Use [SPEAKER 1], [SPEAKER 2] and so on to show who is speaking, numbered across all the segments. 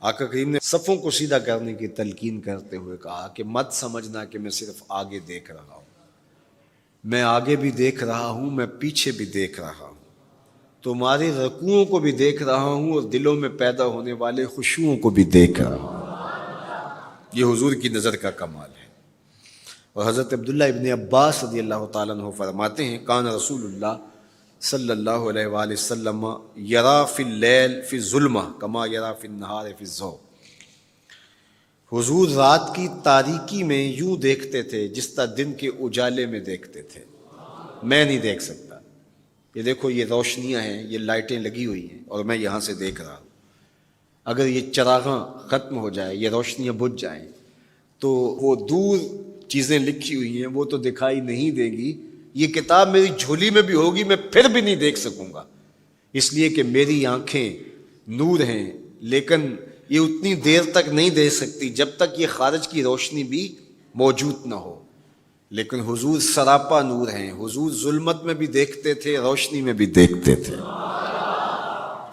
[SPEAKER 1] آقا کریم نے صفوں کو سیدھا کرنے کی تلقین کرتے ہوئے کہا کہ مت سمجھنا کہ میں صرف آگے دیکھ رہا ہوں، میں آگے بھی دیکھ رہا ہوں، میں پیچھے بھی دیکھ رہا ہوں، تمہارے رکوعوں کو بھی دیکھ رہا ہوں اور دلوں میں پیدا ہونے والے خشوعوں کو بھی دیکھ رہا ہوں۔ یہ حضور کی نظر کا کمال ہے۔ اور حضرت عبداللہ ابن عباس رضی اللہ تعالیٰ عنہ فرماتے ہیں کان رسول اللہ صلی اللہ علیہ وآلہ وسلم یرا فی اللیل فی الظلمہ کما یرا فی النہار فی الضوء۔ حضور رات کی تاریکی میں یوں دیکھتے تھے جس طرح دن کے اجالے میں دیکھتے تھے۔ میں نہیں دیکھ سکتا، یہ دیکھو یہ روشنیاں ہیں، یہ لائٹیں لگی ہوئی ہیں اور میں یہاں سے دیکھ رہا ہوں، اگر یہ چراغاں ختم ہو جائے، یہ روشنیاں بجھ جائیں تو وہ دور چیزیں لکھی ہوئی ہیں وہ تو دکھائی نہیں دے گی، یہ کتاب میری جھولی میں بھی ہوگی میں پھر بھی نہیں دیکھ سکوں گا، اس لیے کہ میری آنکھیں نور ہیں، لیکن یہ اتنی دیر تک نہیں دیکھ سکتی جب تک یہ خارج کی روشنی بھی موجود نہ ہو۔ لیکن حضور سراپا نور ہیں، حضور ظلمت میں بھی دیکھتے تھے، روشنی میں بھی دیکھتے تھے۔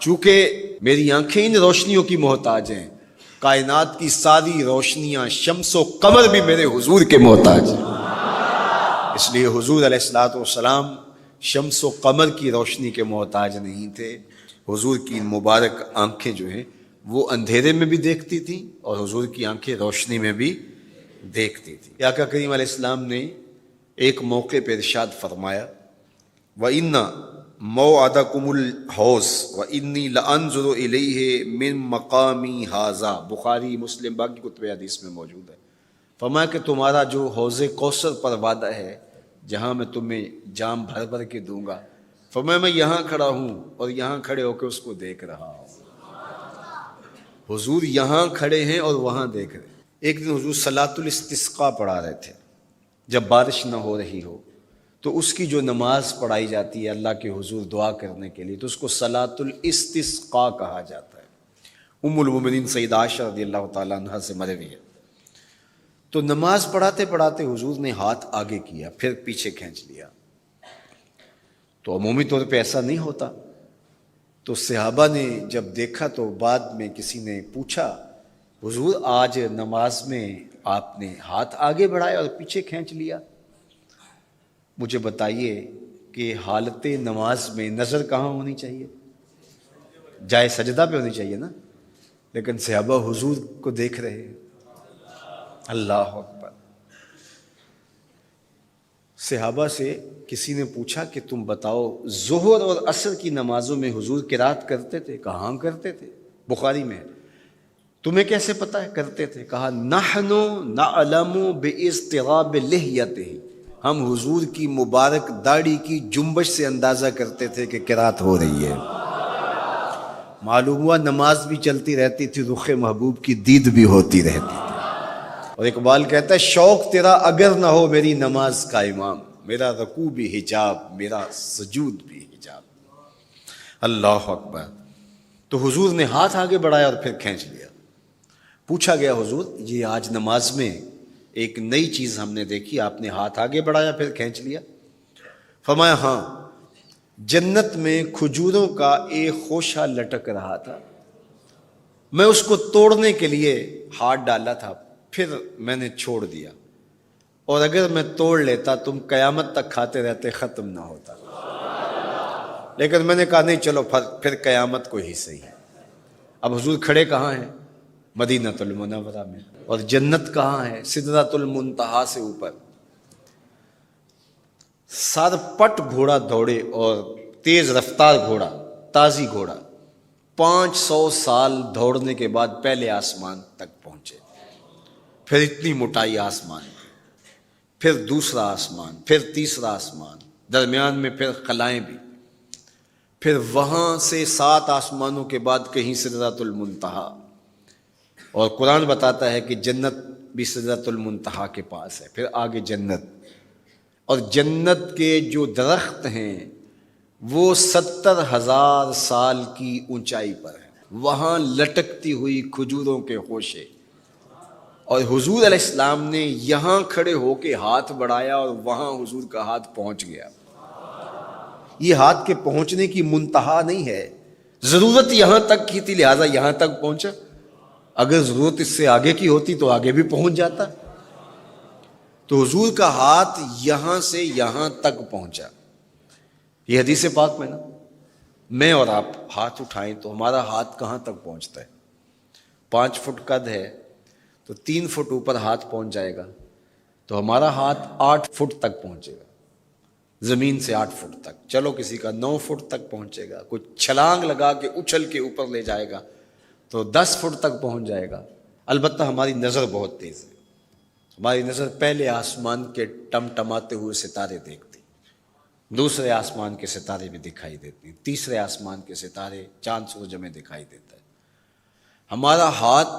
[SPEAKER 1] چونکہ میری آنکھیں ان روشنیوں کی محتاج ہیں، کائنات کی ساری روشنیاں شمس و قمر بھی میرے حضور کے محتاج ہیں، اس لیے حضور علیہ الصلوۃ والسلام شمس و قمر کی روشنی کے محتاج نہیں تھے۔ حضور کی مبارک آنکھیں جو ہیں وہ اندھیرے میں بھی دیکھتی تھیں اور حضور کی آنکھیں روشنی میں بھی دیکھتی تھیں۔ آقا کریم علیہ السلام نے ایک موقع پہ ارشاد فرمایا وَإِنَّ مَوْعَدَكُمُ الْحَوْض وَإِنِّي لَأَنظُرُ إِلَيْهِ مِن مَقَامِي هَٰذَا، بخاری مسلم باقی کتب حدیث میں موجود ہے۔ فرمایا کہ تمہارا جو حوض کوثر پر وعدہ ہے جہاں میں تمہیں جام بھر بھر کے دوں گا، فرمایا میں یہاں کھڑا ہوں اور یہاں کھڑے ہو کے اس کو دیکھ رہا ہوں۔ حضور یہاں کھڑے ہیں اور وہاں دیکھ رہے ہیں۔ ایک دن حضور صلاۃ الاستسقاء پڑھا رہے تھے، جب بارش نہ ہو رہی ہو تو اس کی جو نماز پڑھائی جاتی ہے اللہ کے حضور دعا کرنے کے لیے تو اس کو صلاۃ الاستسقاء کہا جاتا ہے۔ ام المومنین سیدہ عائشہ رضی اللہ تعالیٰ عنہ سے مروی ہے۔ تو نماز پڑھاتے پڑھاتے حضور نے ہاتھ آگے کیا پھر پیچھے کھینچ لیا، تو عمومی طور پہ ایسا نہیں ہوتا۔ تو صحابہ نے جب دیکھا تو بعد میں کسی نے پوچھا حضور آج نماز میں آپ نے ہاتھ آگے بڑھایا اور پیچھے کھینچ لیا، مجھے بتائیے کہ حالت نماز میں نظر کہاں ہونی چاہیے؟ جائے سجدہ پہ ہونی چاہیے نا، لیکن صحابہ حضور کو دیکھ رہے ہیں۔ اللہ اکبر۔ صحابہ سے کسی نے پوچھا کہ تم بتاؤ ظہر اور عصر کی نمازوں میں حضور قرات کرتے تھے؟ کہاں کرتے تھے؟ بخاری میں۔ تمہیں کیسے پتہ ہے کرتے تھے؟ کہا نحن نعلم باضطراب لحیتہ، ہم حضور کی مبارک داڑھی کی جنبش سے اندازہ کرتے تھے کہ قرات ہو رہی ہے۔ معلوم ہوا نماز بھی چلتی رہتی تھی، رخ محبوب کی دید بھی ہوتی رہتی تھی۔ اور اقبال کہتا ہے شوق تیرا اگر نہ ہو میری نماز کا امام، میرا رکوع بھی حجاب میرا سجود بھی حجاب۔ اللہ اکبر۔ تو حضور نے ہاتھ آگے بڑھایا اور پھر کھینچ لیا۔ پوچھا گیا حضور یہ آج نماز میں ایک نئی چیز ہم نے دیکھی، آپ نے ہاتھ آگے بڑھایا پھر کھینچ لیا؟ فرمایا ہاں، جنت میں کھجوروں کا ایک خوشہ لٹک رہا تھا، میں اس کو توڑنے کے لیے ہاتھ ڈالا تھا پھر میں نے چھوڑ دیا، اور اگر میں توڑ لیتا تم قیامت تک کھاتے رہتے ختم نہ ہوتا، لیکن میں نے کہا نہیں چلو پھر قیامت کو ہی صحیح ہے۔ اب حضور کھڑے کہاں ہیں؟ مدینہ المنورہ میں، اور جنت کہاں ہے؟ سدرۃ المنتہا سے اوپر۔ سر پٹ گھوڑا دوڑے اور تیز رفتار گھوڑا، تازی گھوڑا، 500 سال دوڑنے کے بعد پہلے آسمان تک پہنچے، پھر اتنی موٹائی آسمان کی، پھر دوسرا آسمان، پھر تیسرا آسمان، درمیان میں پھر خلائیں بھی، پھر وہاں سے 7 آسمانوں کے بعد کہیں سدرۃ المنتہا، اور قرآن بتاتا ہے کہ جنت بھی سدرۃ المنتہا کے پاس ہے، پھر آگے جنت، اور جنت کے جو درخت ہیں وہ 70,000 سال کی اونچائی پر ہیں، وہاں لٹکتی ہوئی کھجوروں کے خوشے، اور حضور علیہ السلام نے یہاں کھڑے ہو کے ہاتھ بڑھایا اور وہاں حضور کا ہاتھ پہنچ گیا۔ یہ ہاتھ کے پہنچنے کی منتہا نہیں ہے، ضرورت یہاں تک کی تھی لہٰذا یہاں تک پہنچا، اگر ضرورت اس سے آگے کی ہوتی تو آگے بھی پہنچ جاتا. تو حضور کا ہاتھ یہاں سے یہاں تک پہنچا. یہ حدیث پاک میں نا، میں اور آپ ہاتھ اٹھائیں تو ہمارا ہاتھ کہاں تک پہنچتا ہے؟ 5 فٹ قد ہے تو 3 فٹ اوپر ہاتھ پہنچ جائے گا، تو ہمارا ہاتھ 8 فٹ تک پہنچے گا، زمین سے 8 فٹ تک. چلو کسی کا 9 فٹ تک پہنچے گا، کوئی چھلانگ لگا کے اچھل کے اوپر لے جائے گا تو 10 فٹ تک پہنچ جائے گا. البتہ ہماری نظر بہت تیز ہے. ہماری نظر پہلے آسمان کے ٹمٹماتے ہوئے ستارے دیکھتی، دوسرے آسمان کے ستارے بھی دکھائی دیتے ہیں، تیسرے آسمان کے ستارے، چاند سورج میں دکھائی دیتا ہے. ہمارا ہاتھ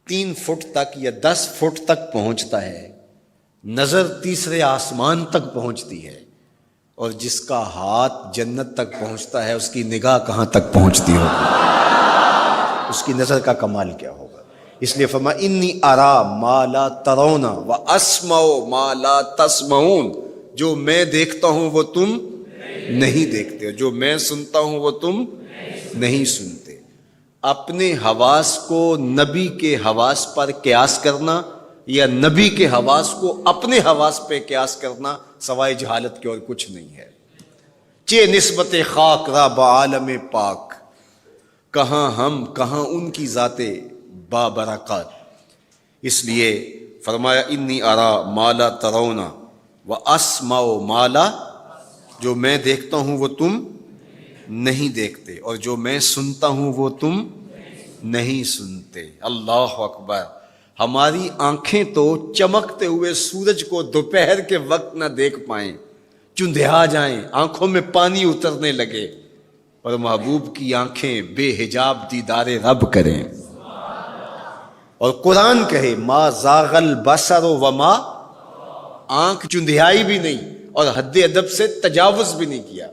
[SPEAKER 1] 3 فٹ تک یا 10 فٹ تک پہنچتا ہے، نظر تیسرے آسمان تک پہنچتی ہے. اور جس کا ہاتھ جنت تک پہنچتا ہے اس کی نگاہ کہاں تک پہنچتی ہوگی، اس کی نظر کا کمال کیا ہوگا. اس لیے فرمایا انی ارا ما لا ترون واسمع ما لا تسمعون. جو میں دیکھتا ہوں وہ تم نہیں دیکھتے، جو میں سنتا ہوں وہ تم نہیں سنتے. اپنے حواس کو نبی کے حواس پر قیاس کرنا یا نبی کے حواس کو اپنے حواس پہ قیاس کرنا سوائے جہالت کے اور کچھ نہیں ہے. چے نسبت خاک را بعالم پاک، کہاں ہم کہاں ان کی ذاتیں بابرکات. اس لیے فرمایا انی ارا ما لا ترون واسمع ما لا، جو میں دیکھتا ہوں وہ تم نہیں دیکھتے، اور جو میں سنتا ہوں وہ تم نہیں سنتے. اللہ اکبر. ہماری آنکھیں تو چمکتے ہوئے سورج کو دوپہر کے وقت نہ دیکھ پائیں، چندھیا جائیں، آنکھوں میں پانی اترنے لگے، اور محبوب کی آنکھیں بے حجاب دیدار رب کریں. اور قرآن کہے ما زاغ البصر وما، آنکھ چندھیائی بھی نہیں اور حد ادب سے تجاوز بھی نہیں کیا.